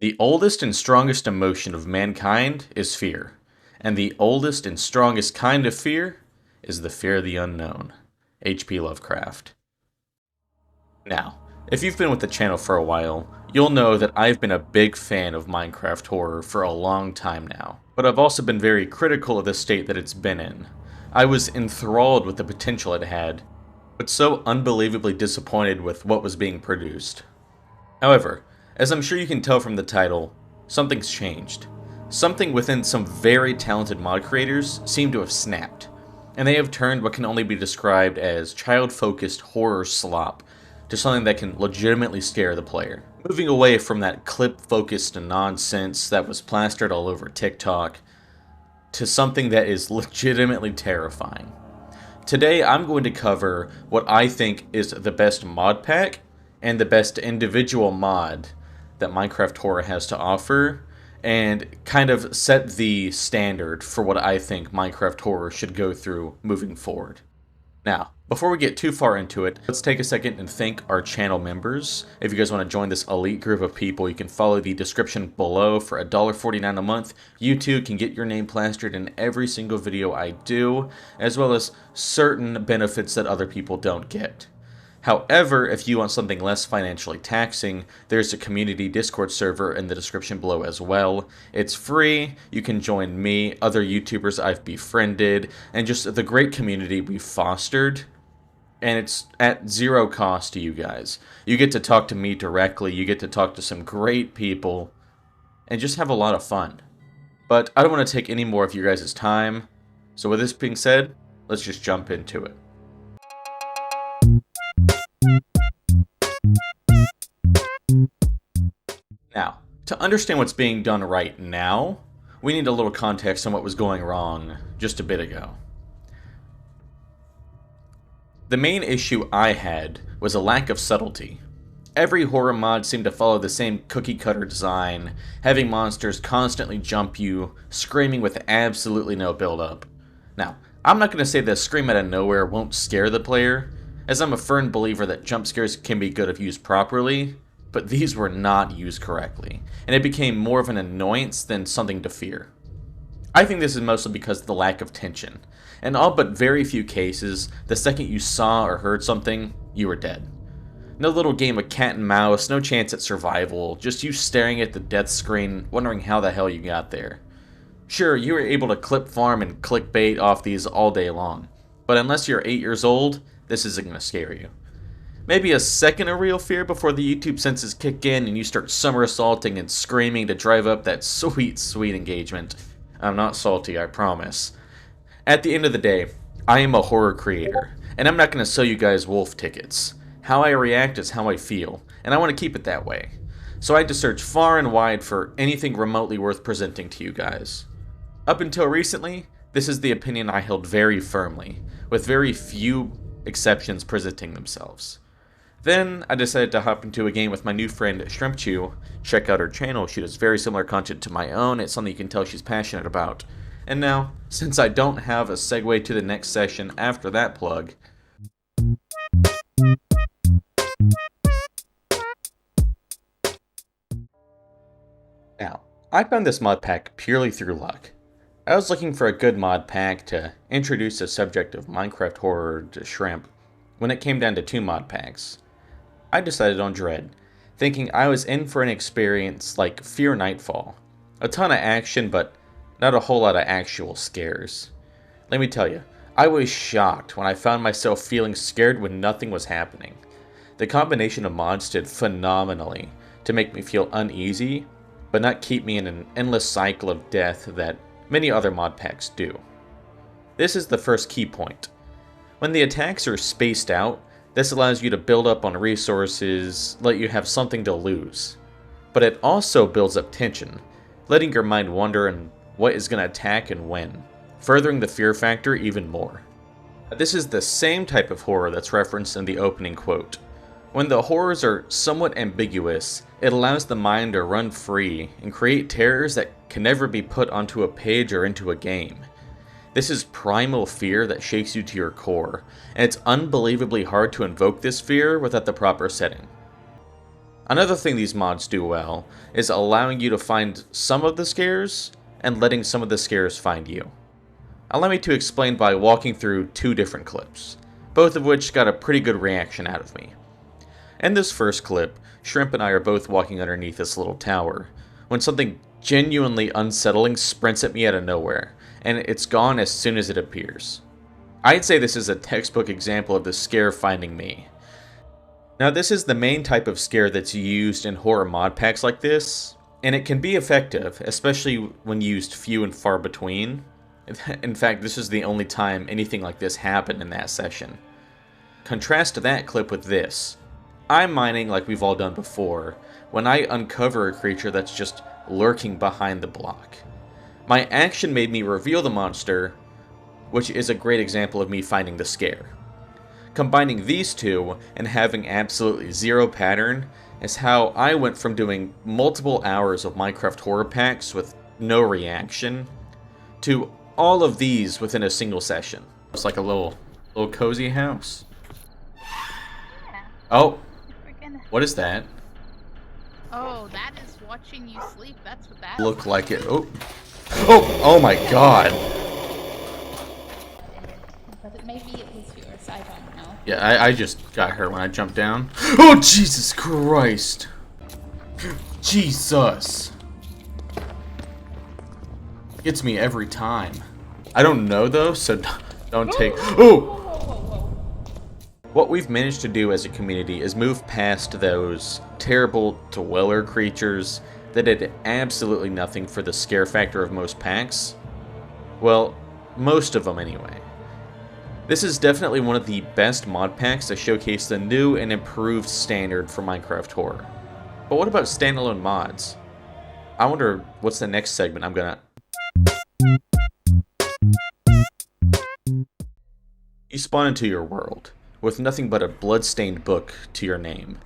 The oldest and strongest emotion of mankind is fear, and the oldest and strongest kind of fear is the fear of the unknown. H.P. Lovecraft. Now, if you've been with the channel for a while, you'll know that I've been a big fan of Minecraft horror for a long time now, but I've also been very critical of the state that it's been in. I was enthralled with the potential it had, but so unbelievably disappointed with what was being produced. However, as I'm sure you can tell from the title, something's changed. Something within some very talented mod creators seem to have snapped, and they have turned what can only be described as child-focused horror slop to something that can legitimately scare the player. Moving away from that clip-focused nonsense that was plastered all over TikTok to something that is legitimately terrifying. Today I'm going to cover what I think is the best mod pack and the best individual mod that Minecraft Horror has to offer, and kind of set the standard for what I think Minecraft Horror should go through moving forward. Now, before we get too far into it, let's take a second and thank our channel members. If you guys want to join this elite group of people, you can follow the description below. For $1.49 a month, you too can get your name plastered in every single video I do, as well as certain benefits that other people don't get. However, if you want something less financially taxing, there's a community Discord server in the description below as well. It's free, you can join me, other YouTubers I've befriended, and just the great community we've fostered, and it's at zero cost to you guys. You get to talk to me directly, you get to talk to some great people, and just have a lot of fun. But I don't want to take any more of your guys' time, so with this being said, let's just jump into it. Now, to understand what's being done right now, we need a little context on what was going wrong just a bit ago. The main issue I had was a lack of subtlety. Every horror mod seemed to follow the same cookie-cutter design, having monsters constantly jump you, screaming with absolutely no build-up. Now, I'm not going to say that a scream out of nowhere won't scare the player, as I'm a firm believer that jump scares can be good if used properly, but these were not used correctly, and it became more of an annoyance than something to fear. I think this is mostly because of the lack of tension. In all but very few cases, the second you saw or heard something, you were dead. No little game of cat and mouse, no chance at survival, just you staring at the death screen, wondering how the hell you got there. Sure, you were able to clip farm and clickbait off these all day long, but unless you're 8 years old, this isn't going to scare you. Maybe a second of real fear before the YouTube senses kick in and you start somersaulting and screaming to drive up that sweet, sweet engagement. I'm not salty, I promise. At the end of the day, I am a horror creator, and I'm not going to sell you guys wolf tickets. How I react is how I feel, and I want to keep it that way. So I had to search far and wide for anything remotely worth presenting to you guys. Up until recently, this is the opinion I held very firmly, with very few exceptions presenting themselves. Then, I decided to hop into a game with my new friend Shrimp Chew. Check out her channel, she does very similar content to my own, it's something you can tell she's passionate about. And now, since I don't have a segue to the next session after that plug, now, I found this mod pack purely through luck. I was looking for a good mod pack to introduce the subject of Minecraft horror to Shrimp when it came down to 2 mod packs. I decided on Dread, thinking I was in for an experience like Fear Nightfall. A ton of action, but not a whole lot of actual scares. Let me tell you, I was shocked when I found myself feeling scared when nothing was happening. The combination of mods did phenomenally to make me feel uneasy, but not keep me in an endless cycle of death that many other mod packs do. This is the first key point. When the attacks are spaced out, this allows you to build up on resources, let you have something to lose. But it also builds up tension, letting your mind wonder on what is going to attack and when, furthering the fear factor even more. This is the same type of horror that's referenced in the opening quote. When the horrors are somewhat ambiguous, it allows the mind to run free and create terrors that can never be put onto a page or into a game. This is primal fear that shakes you to your core, and it's unbelievably hard to invoke this fear without the proper setting. Another thing these mods do well is allowing you to find some of the scares and letting some of the scares find you. Allow me to explain by walking through two different clips, both of which got a pretty good reaction out of me. In this first clip, Shrimp and I are both walking underneath this little tower, when something genuinely unsettling sprints at me out of nowhere, and it's gone as soon as it appears. I'd say this is a textbook example of the scare finding me. Now this is the main type of scare that's used in horror mod packs like this, and it can be effective, especially when used few and far between. In fact, this is the only time anything like this happened in that session. Contrast that clip with this. I'm mining like we've all done before, when I uncover a creature that's just lurking behind the block. My action made me reveal the monster, which is a great example of me finding the scare. Combining these two and having absolutely zero pattern is how I went from doing multiple hours of Minecraft horror packs with no reaction to all of these within a single session. It's like a little cozy house. Yeah. Oh, what is that? Oh, that is watching you sleep. That's what that Look like it. Oh my god. But maybe it was yours. I don't know. Yeah, I just got hurt when I jumped down. Oh, Jesus Christ. Jesus. Gets me every time. I don't know though, so don't take. Oh! What we've managed to do as a community is move past those terrible dweller creatures that did absolutely nothing for the scare factor of most packs. Well, most of them anyway. This is definitely one of the best mod packs to showcase the new and improved standard for Minecraft horror. But what about standalone mods? I wonder what's the next segment I'm gonna... You spawn into your world, with nothing but a blood-stained book to your name.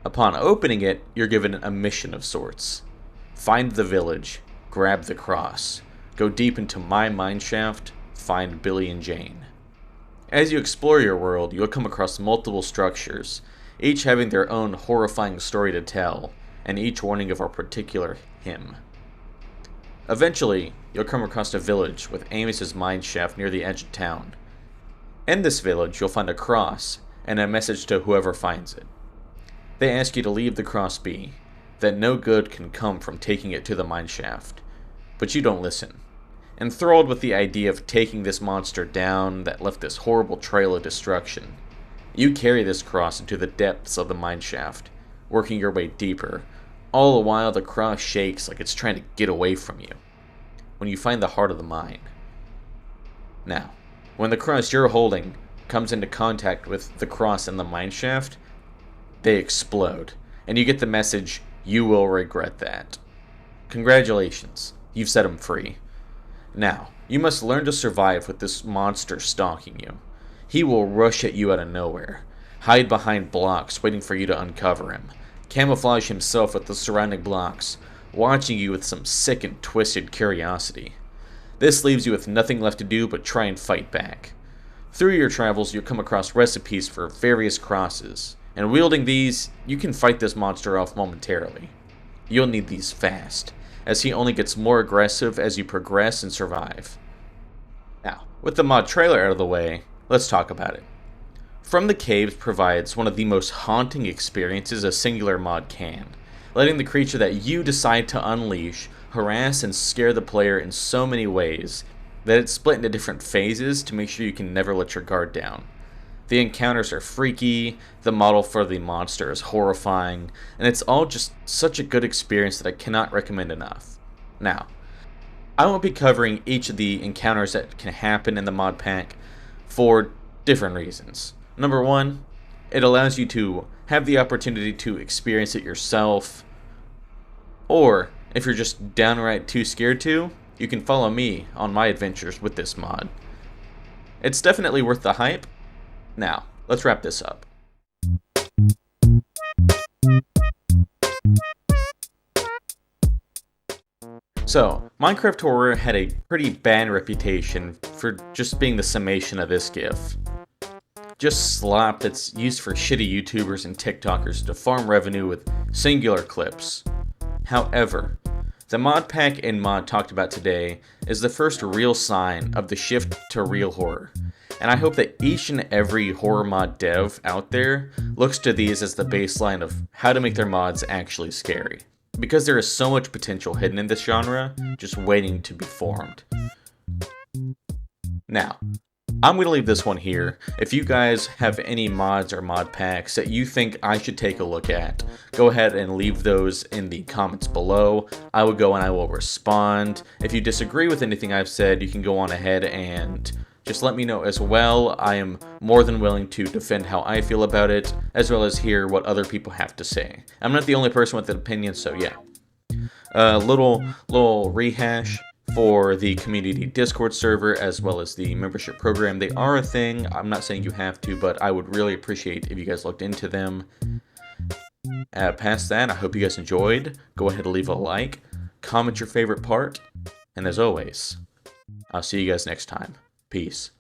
Upon opening it, you're given a mission of sorts. Find the village, grab the cross, go deep into my mineshaft, find Billy and Jane. As you explore your world, you'll come across multiple structures, each having their own horrifying story to tell, and each warning of a particular hymn. Eventually, you'll come across a village with Amos's mineshaft near the edge of town. In this village, you'll find a cross and a message to whoever finds it. They ask you to leave the cross be, that no good can come from taking it to the mineshaft. But you don't listen. Enthralled with the idea of taking this monster down that left this horrible trail of destruction, you carry this cross into the depths of the mineshaft, working your way deeper, all the while the cross shakes like it's trying to get away from you. When you find the heart of the mine. Now, when the cross you're holding comes into contact with the cross in the mineshaft, they explode, and you get the message, "You will regret that." Congratulations, you've set him free. Now, you must learn to survive with this monster stalking you. He will rush at you out of nowhere, hide behind blocks waiting for you to uncover him, camouflage himself with the surrounding blocks, watching you with some sick and twisted curiosity. This leaves you with nothing left to do but try and fight back. Through your travels, you'll come across recipes for various crosses, and wielding these, you can fight this monster off momentarily. You'll need these fast, as he only gets more aggressive as you progress and survive. Now, with the mod trailer out of the way, let's talk about it. From the Caves provides one of the most haunting experiences a singular mod can, letting the creature that you decide to unleash harass and scare the player in so many ways that it's split into different phases to make sure you can never let your guard down. The encounters are freaky, the model for the monster is horrifying, and it's all just such a good experience that I cannot recommend enough. Now, I won't be covering each of the encounters that can happen in the mod pack for different reasons. Number one, it allows you to have the opportunity to experience it yourself, or if you're just downright too scared to, you can follow me on my adventures with this mod. It's definitely worth the hype. Now, let's wrap this up. So, Minecraft horror had a pretty bad reputation for just being the summation of this GIF. just slop that's used for shitty YouTubers and TikTokers to farm revenue with singular clips. However, the mod pack and mod talked about today is the first real sign of the shift to real horror, and I hope that each and every horror mod dev out there looks to these as the baseline of how to make their mods actually scary, because there is so much potential hidden in this genre just waiting to be formed. Now, I'm going to leave this one here. If you guys have any mods or mod packs that you think I should take a look at, go ahead and leave those in the comments below. I will go and I will respond. If you disagree with anything I've said, you can go on ahead and just let me know as well. I am more than willing to defend how I feel about it, as well as hear what other people have to say. I'm not the only person with an opinion, so yeah. Little rehash for the community Discord server as well as the membership program. They are a thing. I'm not saying you have to, but I would really appreciate if you guys looked into them. Past that, I hope you guys enjoyed. Go ahead and leave a like, comment your favorite part, and as always, I'll see you guys next time. Peace.